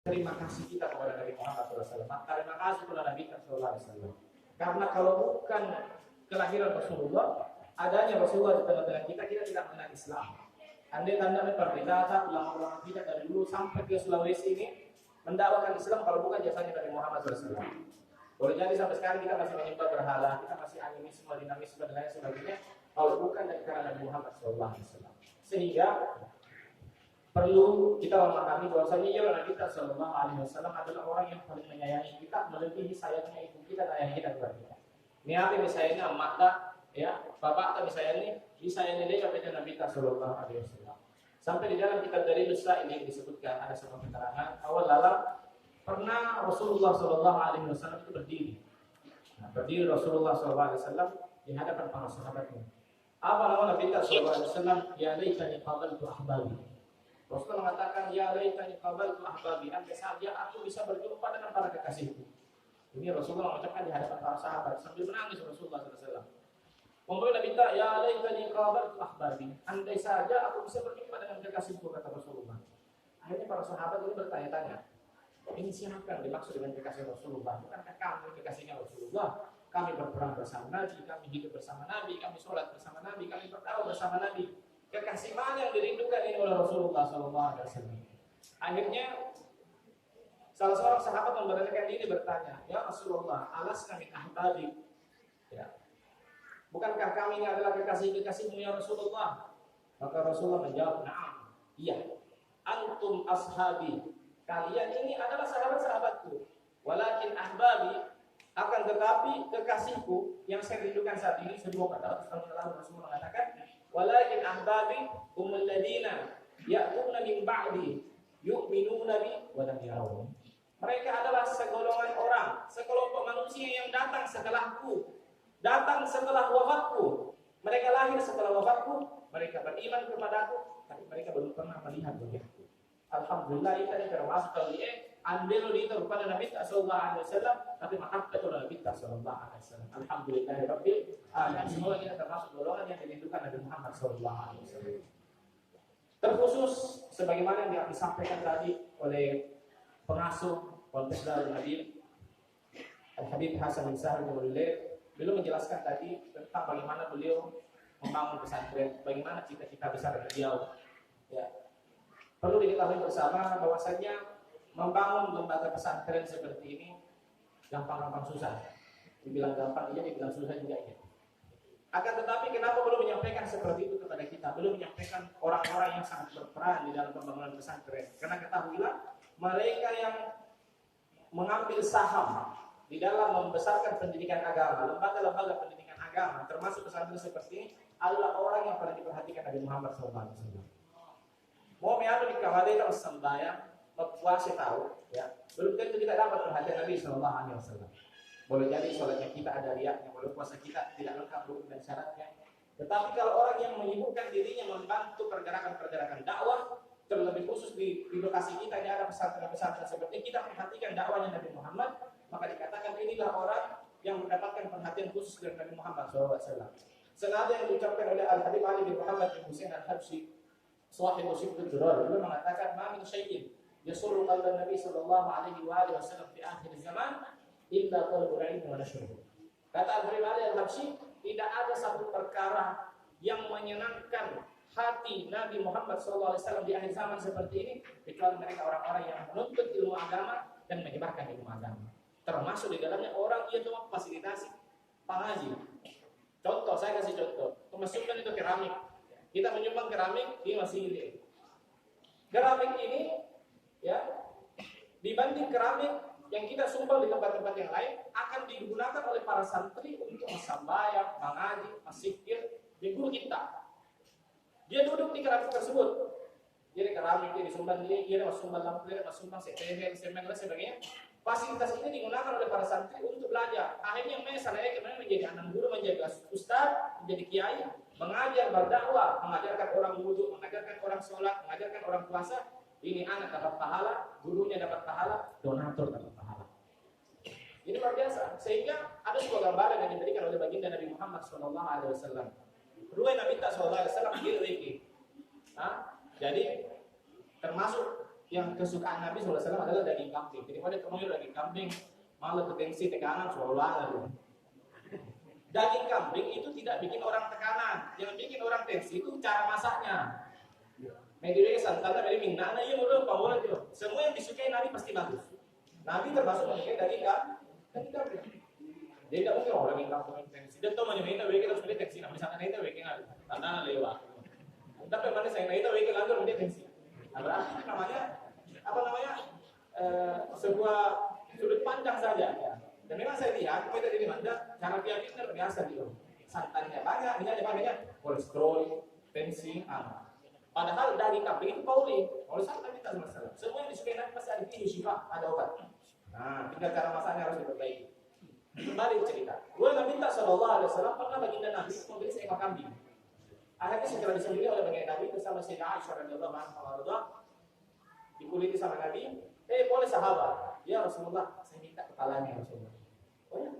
terima kasih kita kepada Nabi Muhammad SAW. Terima kasih kepada Nabi SAW. Karena kalau bukan kelahiran Rasulullah, adanya Rasulullah di tengah-tengah kita, kita tidak mengenal Islam. Andai tanda perdata ulama-ulama kita dari dulu sampai ke Sulawesi ini mendakwakan Islam kalau bukan jasanya Nabi Muhammad SAW. Boleh jadi sampai sekarang kita masih menyembah berhala, kita masih animisme, dinamisme dan lain sebagainya, kalau bukan dari karena Nabi Muhammad SAW. Sehingga perlu kita memahami bahwasanya ya Nabi kita Sallallahu Alaihi Wasallam adalah orang yang paling menyayangi kita melebihi sayangnya ibu kita dan ayah kita kepada kita. Ini apa misalnya emak tak, ya bapak tak misalnya dia kepada Nabi kita Sallallahu Alaihi Wasallam. Sampai di dalam kitab dari Nusra ini disebutkan ada sebuah keterangan awal lalang pernah Rasulullah Sallallahu Alaihi Wasallam itu berdiri. Nah, berdiri Rasulullah Sallallahu Alaihi Wasallam di hadapan para sahabatnya. Apa nama Nabi kita Sallallahu Alaihi Wasallam? Ya laitani qabaltu ahbabi. Rasulullah mengatakan, ya laitani qabaltu ahbabi, andai saja aku bisa berjumpa dengan para kekasihku. Ini Rasulullah mengucapkan di hadapan para sahabat sambil menangis Rasulullah SAW. Kemudian minta, ya laitani qabaltu ahbabi, andai saja aku bisa berjumpa dengan kekasihku, kata Rasulullah. Akhirnya para sahabat ini bertanya-tanya, ini siapa yang dimaksud dengan kekasih Rasulullah? Bukankah kami kekasihnya Rasulullah? Kami berperang bersama Nabi, kami hidup bersama Nabi, kami sholat bersama Nabi, kami berdakwah bersama Nabi. Kekasih mana yang dirindukan ini oleh Rasulullah SAW? Akhirnya salah seorang sahabat memberitakan ini bertanya, ya Rasulullah, alasna min ahbabi? Ya. Bukankah kami ini adalah kekasih-kekasihmu ya Rasulullah? Maka Rasulullah menjawab, na'am, iya. Antum ashabi, kalian ini adalah sahabat-sahabatku. Walakin ahbabi, akan tetapi kekasihku yang saya rindukan saat ini, 1400 tahun lalu Rasulullah mengatakan, walakin ahbabi humul ladina ya'tuna min ba'di yu'minuna bi wa lam yarawni. Mereka adalah segolongan orang, sekelompok manusia yang datang setelahku, datang setelah wafatku. Mereka lahir setelah wafatku, mereka beriman kepadaku, tapi mereka belum pernah melihat wajahku. Alhamdulillah ini termasuk kali andelo dito kepada Nabi sallallahu alaihi wasallam, tapi mahabbatu Nabi sallallahu alaihi wasallam. Alhamdulillah rabbil alamin. Semua kita termasuk golongan yang dirindukan Nabi Muhammad sallallahu alaihi wasallam. Terkhusus sebagaimana yang disampaikan tadi oleh pengasuh Pondok Darul Hadith Al-Habib Hasan bin Sahal bin Mulay, beliau menjelaskan tadi tentang bagaimana beliau membangun pesantren, bagaimana cita-cita besar beliau. Ya. Perlu diketahui bersama bahwasanya membangun lembaga pesantren seperti ini gampang-gampang susah. Dibilang gampang iya, dibilang susah juga iya. Akan tetapi kenapa belum menyampaikan seperti itu kepada kita? Belum menyampaikan orang-orang yang sangat berperan di dalam pembangunan pesantren. Karena ketahuilah mereka yang mengambil saham di dalam membesarkan pendidikan agama, lembaga-lembaga pendidikan agama, termasuk pesantren seperti ini, adalah orang yang paling diperhatikan Nabi Muhammad SAW. Mau menyatu di kawali kalau sembahyang, puasa tahu, ya belum tentu kita dapat perhatian Nabi Sallallahu Alaihi Wasallam. Boleh jadi sholatnya kita ada riaknya, boleh puasa kita tidak lengkap rukun dan syaratnya. Tetapi kalau orang yang menyibukkan dirinya membantu pergerakan-pergerakan dakwah, terlebih khusus di lokasi kita ini ada pesantren-pesantren seperti kita perhatikan dakwahnya Nabi Muhammad, maka dikatakan inilah orang yang mendapatkan perhatian khusus dari Nabi Muhammad SAW. Senada yang diucapkan oleh Al-Habib Ali bin Muhammad bin Husain Al-Habsyi, Sahih Muslim Al-Durar, beliau mengatakan, "Ma min syai'in yasurru qalban Nabi sallallahu alaihi wasallam fi akhir zaman illa talabul ilmi wa nashruhu." Kata Al-Habib Ali Al-Habsyi, tidak ada satu perkara yang menyenangkan hati Nabi Muhammad SAW di akhir zaman seperti ini kecuali mereka orang-orang yang menuntut ilmu agama dan menyebarkan ilmu agama. Termasuk di dalamnya orang yang cuma fasilitasi pengaji. Contoh, saya kasih contoh. Memasukkan itu keramik. Kita menyumbang keramik di masjid ini. Keramik ini, ya, dibanding keramik yang kita sumbang di tempat-tempat yang lain akan digunakan oleh para santri untuk sembahyang, mengaji, masikir di guru kita. Dia duduk di keramik tersebut. Jadi keramik dia disumbang dia sumbang lampu, dia sumbang setelan, semen dan sebagainya. Fasilitas ini digunakan oleh para santri untuk belajar. Akhirnya saya kemudian menjadi anak guru, menjadi ustaz, menjadi kiai, mengajar, berdakwah, mengajarkan orang wudhu, mengajarkan orang sholat, mengajarkan orang puasa. Ini anak dapat pahala, gurunya dapat pahala, donatur dapat pahala. Ini luar biasa. Sehingga ada sebuah gambaran yang diberikan oleh baginda Nabi Muhammad SAW. Ruway Nabi SAW diriki. Jadi termasuk yang kesukaan Nabi SAW adalah daging kambing. Jadi pada ketemu daging kambing, malah ketensi tekanan soal daging kambing itu tidak bikin orang tekanan. Yang bikin orang tensi itu cara masaknya. Media santannya dari minna, nah iya menurut pamora itu. Semua yang disukai Nabi pasti bagus. Nabi termasuk menyukai daging kambing. Jadi tidak mungkin orang yang kambing tensi. Dan tahu mana kita kita sudah tensi. Nah misalkan kita kita tanah lewat. Tapi mana saya kita lanjut menjadi tensi. Nah, berarti namanya sebuah sudut pandang saja. Ya. Dan memang saya lihat kita jadi mana cara dia itu biasa gitu. Santannya banyak, misalnya kolesterol, tensi, padahal daging kambing itu pauli. Kalau santan kita masalah. Semua yang disukai Nabi pasti ada syifa, ada obat. Nah, tinggal cara masaknya harus diperbaiki. Kembali cerita. Nabi sallallahu alaihi wasallam pernah baginda Nabi membeli seekor kambing. Akhirnya setelah disembelih oleh baginda Nabi bersama Sayyidah Aisyah radhiyallahu anha dikuliti sama Nabi, boleh sahabat. Ya Rasulullah, saya minta kepalanya ya Rasulullah. Oh ya,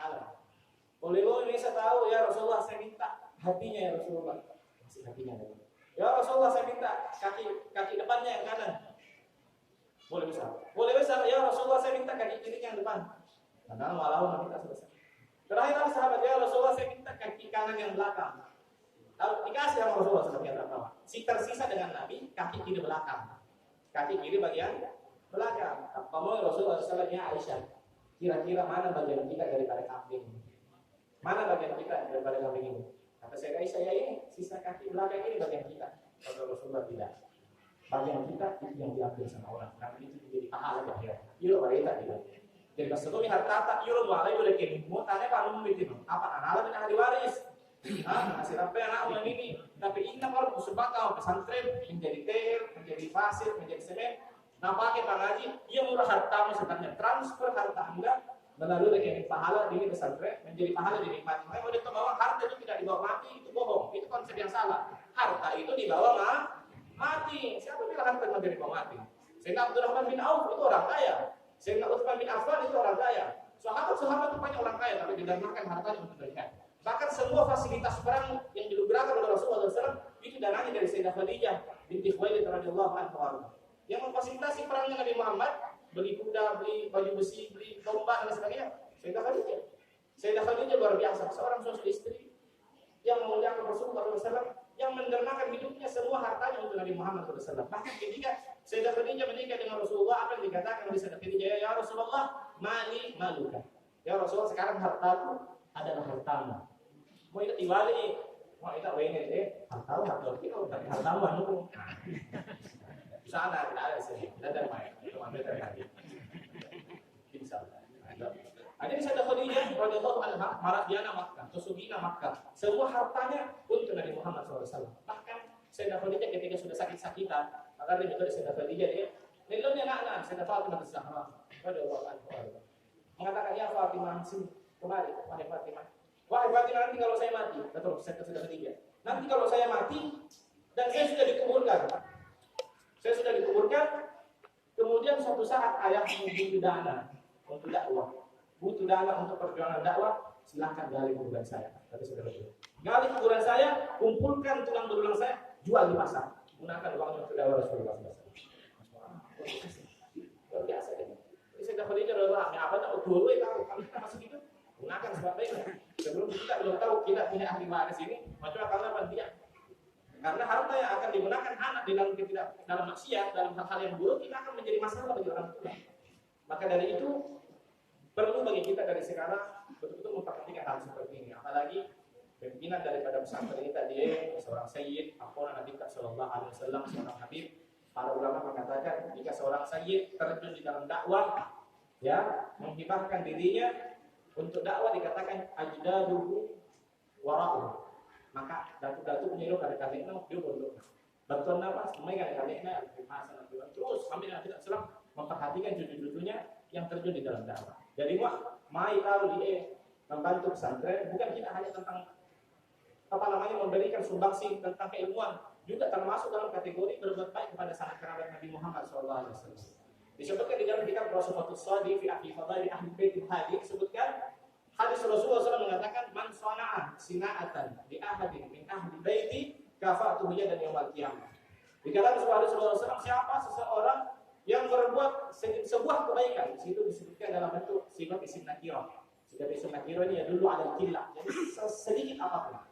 Allah. Boleh ini saya tahu ya Rasulullah, saya minta hatinya ya Rasulullah. Masih hatinya ya Rasulullah, saya minta kaki depannya yang kanan. Boleh bisa ya Rasulullah, saya minta kaki kirinya yang depan. Karena malah kita selesai. Terakhir sahabat ya Rasulullah, saya minta kaki kanan yang belakang. Lalu dikasih sama Rasulullah SAW. Si tersisa dengan Nabi kaki kiri belakang. Kaki kiri bagian belakang. Kamu Rasulullah SAW ya Aisyah, kira-kira mana bagian kita daripada kambing? Mana bagian kita daripada kambing ini? Kata saya Aisyah, ya ini sisa kaki belakang ini bagian kita. Kata Rasulullah tidak. Bagian kita itu yang diambil sama orang. Karena itu menjadi pahala bahaya. Iya kita tidak. Jadi pas itu harta tak yurun walai boleh kini. Mau tanya pak lu bikin apa anak anak diwaris? Masih sampai anak ini. Tapi ini kalau musibah pesantren menjadi ter, menjadi pasir, menjadi semen. Nah pakai Pak Haji, ia murah hartamu sebenarnya transfer harta Anda melalui rekening pahala di pesantren menjadi pahala dinikmati. Makanya kalau kita bawa harta itu tidak dibawa mati, itu bohong, itu konsep yang salah. Harta itu dibawa mati. Siapa bilang harta menjadi dibawa mati? Sayyidina Abdurrahman bin Auf itu orang kaya. Sayyidina Utsman bin Affan itu orang kaya. Sahabat itu banyak orang kaya, tapi didanakan hartanya untuk jihad. Bahkan semua fasilitas perang yang diluberkan oleh Rasulullah SAW itu dananya dari Sayyidah Khadijah binti Khuwailid radhiyallahu anha. Yang memfasilitasi perangnya Nabi Muhammad, beli kuda, beli baju besi, beli domba dan sebagainya, Sayyidah Khadijah. Sayyidah Khadijah luar biasa, seorang sosok istri yang memuliakan Rasulullah SAW, yang mendermakan hidupnya semua hartanya untuk Nabi Muhammad SAW. Bahkan ketika Sayyidah Khadijah menikah dengan Rasulullah, apa yang dikatakan oleh Sayyidah Khadijah, ya Rasulullah, mali maluka. Ya Rasulullah, sekarang hartaku adalah hartamu. Mau itu iwali, mau itu wenget hartamu kita hartamu anu. Sana ada sih, ada main, itu ambil dari hati. Bisa. Ada di Sayyidah Khadijah radhiyallahu anha, Maradyana Makkah, Tusugina Makkah. Semua hartanya untuk Nabi Muhammad SAW. Bahkan Sayyidah Khadijah ketika sudah sakit-sakitan, maka dia minta Sayyidah Khadijah dia, "Nilainya anak-anak Sayyidah Fatimah Az-Zahra radhiyallahu anha." Mengatakan, "Ya Fatimah, sini kemari, wahai Fatimah. Wahai Fatimah, nanti kalau saya mati, betul, Sayyidah Khadijah. Nanti kalau saya mati dan saya sudah dikuburkan. Kemudian suatu saat ayah butuh dana untuk dakwah, butuh dana untuk perjuangan dakwah, silakan gali kuburan saya." Kata saudara itu. Gali kuburan saya, kumpulkan tulang belulang saya, jual di pasar, gunakan uangnya untuk dakwah Rasulullah SAW. Luar biasa ini. Jadi saya dapat ini adalah apa tak dulu kalau kita masuk itu, gunakan sebabnya. Sebelum kita belum tahu kita punya ahli waris ini, macam karena penting. Karena harta yang akan digunakan anak dalam maksiat, dalam hal-hal yang buruk, kita akan menjadi masalah bagi orang tua. Maka dari itu perlu bagi kita dari sekarang betul-betul memperhatikan hal seperti ini. Apalagi pimpinan daripada pesantren ini tadi seorang sayyid, Nabi sallallahu alaihi wasallam, seorang habib. Para ulama mengatakan jika seorang sayyid terjun di dalam dakwah, ya, menghibahkan dirinya untuk dakwah dikatakan ajdaduhu wara'u. Maka datu-datu menyeru kadang-kadang dia bodoh. Bantuan apa? Semuanya kadang-kadang terus sambil Nabi SAW memperhatikan cucu-cucunya yang terjun di dalam dakwah. Jadi mai tahu dia membantu pesantren bukan kita hanya tentang memberikan sumbangsi tentang keilmuan, juga termasuk dalam kategori berbuat baik kepada sanak kerabat Nabi Muhammad SAW. Disebutkan di dalam kitab Rasulullah Shadi fi Fadail Ahli Bait Hadi disebutkan hadis Rasulullah SAW mengatakan man sana'a sina'atan di ahadin min ahli baiti kafa'tuhu dan yaumil qiyamah. Dikatakan Rasulullah SAW siapa seseorang yang berbuat sebuah kebaikan, di situ disebutkan dalam bentuk sifat isim nakirah. Sifat isim nakirah ini ya dulu ada kilah, jadi sedikit apapun.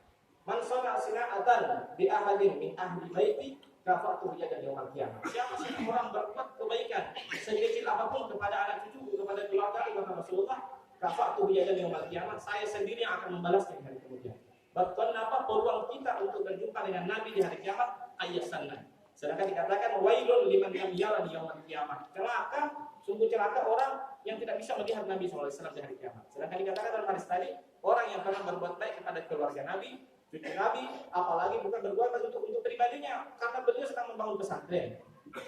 Man sana'a sina'atan bi ahadin min ahli baiti kafa'tu bijadan yaumil qiyamah. Siapa sih orang berbuat kebaikan sekecil apapun kepada anak cucu, kepada keluarga, kepada Rasulullah, kafa'tu bijadan yaumil qiyamah, saya sendiri yang akan membalasnya di hari kemudian. Bahkan apa peluang kita untuk berjumpa dengan Nabi di hari kiamat ayasanna. Sedangkan dikatakan wailun liman lam yara di yaumil qiyamah. Celaka, sungguh celaka orang yang tidak bisa melihat Nabi SAW di hari kiamat. Sedangkan dikatakan dalam hadis tadi, orang yang pernah berbuat baik kepada keluarga Nabi, cucu Nabi, apalagi bukan berbuat baik untuk pribadinya, karena beliau sedang membangun pesantren.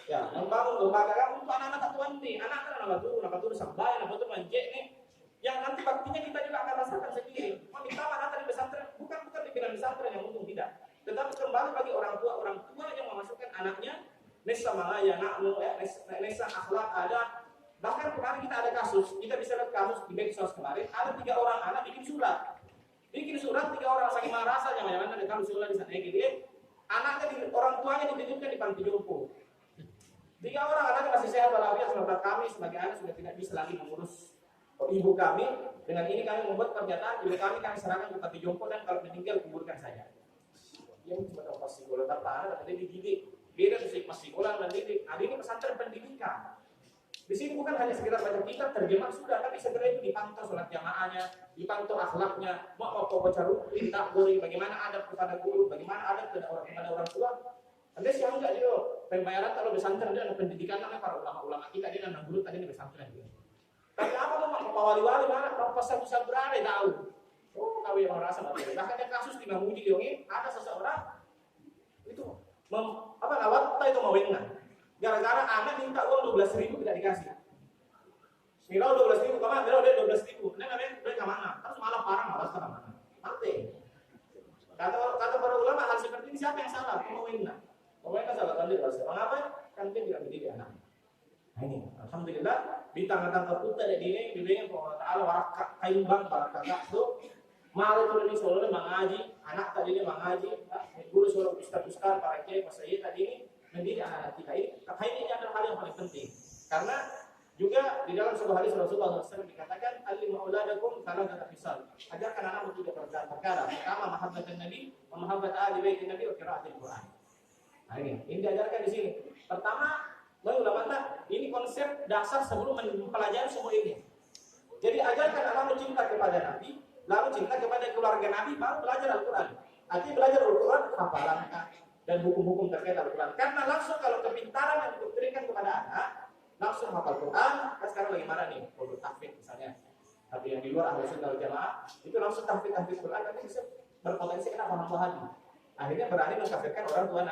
Ya, membangun lembaga untuk anak-anak tatuan nih, anak-anak turun sampai, anak turun manjek nih. Yang nanti baktinya kita juga akan rasakan sendiri. Mau minta anak di pesantren, bukan dibilang pesantren yang untung tidak. Tetapi kembali bagi orang tua yang memasukkan anaknya nesa mangaya nakmu nesa akhlak ada. Bahkan kemarin kita ada kasus, kita bisa lihat kasus di medsos kemarin, ada 3 orang anak bikin surat 3 orang saking marah saja jangan ada kasus surat di sana gitu. Anaknya orang tuanya dititipkan di panti jompo. 3 orang anaknya masih sehat walafiat, sementara kami sebagai anak sudah tidak bisa lagi mengurus ibu kami. Dengan ini kami membuat pernyataan ibu kami serahkan ke panti jompo dan kalau meninggal kuburkan saja. Yang cuma tahu psikolan tanpa ada dididik. Beda tuh psikolan dan didik. Ada ini pesantren pendidikan. Di sini bukan hanya sekedar baca kitab terjemah sudah, tapi segera itu dipantau sholat jamaahnya, dipantau akhlaknya, mau baca rutin, tak boleh, bagaimana adab kepada guru, bagaimana adab kepada orang tua. Anda siapa enggak dia? Pembayaran kalau pesantren dia ada pendidikan namanya para ulama-ulama kita dia nang guru tadi di pesantren. Tapi apa tuh mau wali-wali mana? Mau pasal-pasal berani tahu. Oh, kau yang merasa mati. Bahkan ada kasus di Mamuji Diongin, ada seseorang itu ngawat itu mau wenang. Gara-gara anak minta uang 12.000 tidak dikasih. Mira 12.000 kemana? Mira udah 12.000. Nah, namanya udah kemana? Terus malah parah malas ke mana? Mati. Kata para ulama hal seperti ini siapa yang salah? Mau wenang. Mau wenang salah kan dia bahasa. Mengapa? Kan dia tidak mendidik anak. Nah ini, alhamdulillah bintang-bintang terputar di ini dibilang Allah Taala warak kain bang barakah tu. Malu tu ni solo mengaji, anak tadi ni mengaji, guru solo ustaz para kiai pas saya tadi ini mendidik anak kita ini. Ini adalah hal yang paling penting. Karena juga di dalam sebuah hadis Rasulullah SAW dikatakan alim auladakum salah kata fisal. Ajarkan anak untuk tidak perkara. Pertama mahabbatan Nabi, mahabbat ahli bait Nabi wa qiraatul Quran. Nah ini diajarkan di sini. Pertama ulama ini konsep dasar sebelum mempelajari semua ini. Jadi ajarkan anak cinta kepada Nabi, lalu cinta kepada keluarga Nabi, baru belajar Al-Quran. Artinya belajar Al-Quran, hafalan dan hukum-hukum terkait Al-Quran. Karena langsung kalau kepintaran yang diberikan kepada anak, langsung hafal Quran. Sekarang bagaimana nih? Kalau tahfidz misalnya, tapi yang di luar ahli sunnah wal jamaah itu langsung tahfidz Quran, tapi bisa berpotensi kena paham wahabi. Akhirnya berani mengkafirkan orang tua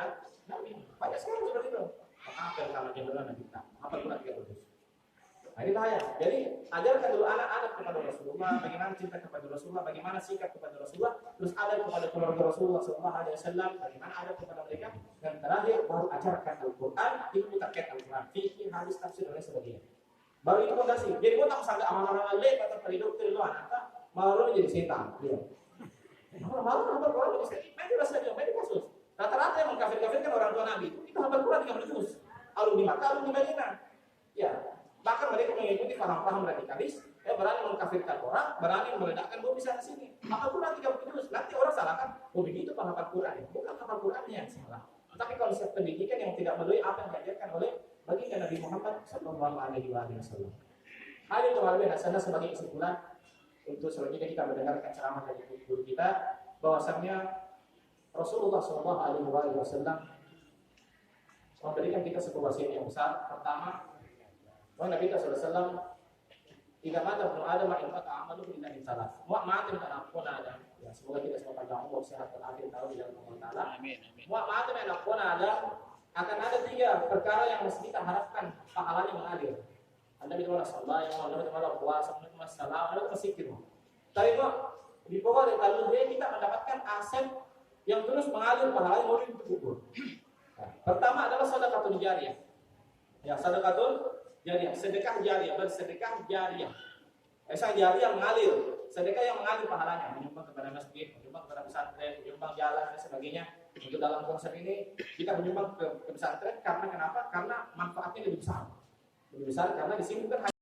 Nabi. Banyak sekali seperti itu. Apa yang sama jenderal kita? Apa Quran 300? Nah ini bahaya. Jadi ajarkan dulu anak-anak kepada Rasulullah, bagaimana cinta kepada Rasulullah, bagaimana sikap kepada Rasulullah, terus adab kepada keluarga Rasulullah SAW, bagaimana adab kepada mereka, dan terakhir baru ajarkan Al-Quran, ilmu terkait Al-Quran, fikih, hadis, tafsir dan sebagainya. Baru itu fondasi. Jadi mau tak sangka aman-aman lek atau peridokter itu anak, malu jadi setan. Malu hafal Quran jadi setan. Nanti rasa dia, nanti kasus. Rata-rata yang mengkafir-kafirkan orang tua Nabi itu hafal Quran 30 juz. Alumni Makkah, alumni Madinah. Ya, bahkan mereka mengikuti paham-paham radikalis, berani mengkafirkan orang, berani meledakkan bom di sana sini. Hafal Quran 30 juz. Nanti orang salahkan, oh begitu penghafal Quran. Bukan hafal Qurannya yang salah. Tapi konsep pendidikan yang tidak melalui apa yang diajarkan oleh baginda Nabi Muhammad SAW. Hal itu melalui hasanah sebagai kesimpulan untuk selanjutnya kita mendengarkan ceramah dari guru kita bahwasanya Rasulullah SAW memberikan kita sebuah wasiat yang besar. Pertama, bahwa Nabi kita SAW tidak mata pun ada ma'infat amalu illa min salat. Ma'atin tak pun ada. Ya, semoga kita semua panjang umur sehat dan akhir tahun di dalam Allah Taala. Amin. Ma'atin tak pun ada. Akan ada 3 perkara yang mesti kita harapkan pahalanya mengalir. Anda bilang salat, Anda bilang puasa, Anda bilang salat, Anda bilang zikir. Tapi kok di bawah dari talun kita mendapatkan aset yang terus mengalir pahalanya mau dikubur. Pertama adalah sedekah jariyah. Ya, sedekah jariyah, sedekah jariyah, bersedekah jariyah. Jariyah mengalir, sedekah yang mengalir pahalanya, menyumbang kepada masjid, menyumbang kepada pesantren, menyumbang jalan dan sebagainya. Untuk dalam konsep ini kita menyumbang ke pesantren karena kenapa? Karena manfaatnya lebih besar. lebih besar karena di sini bukan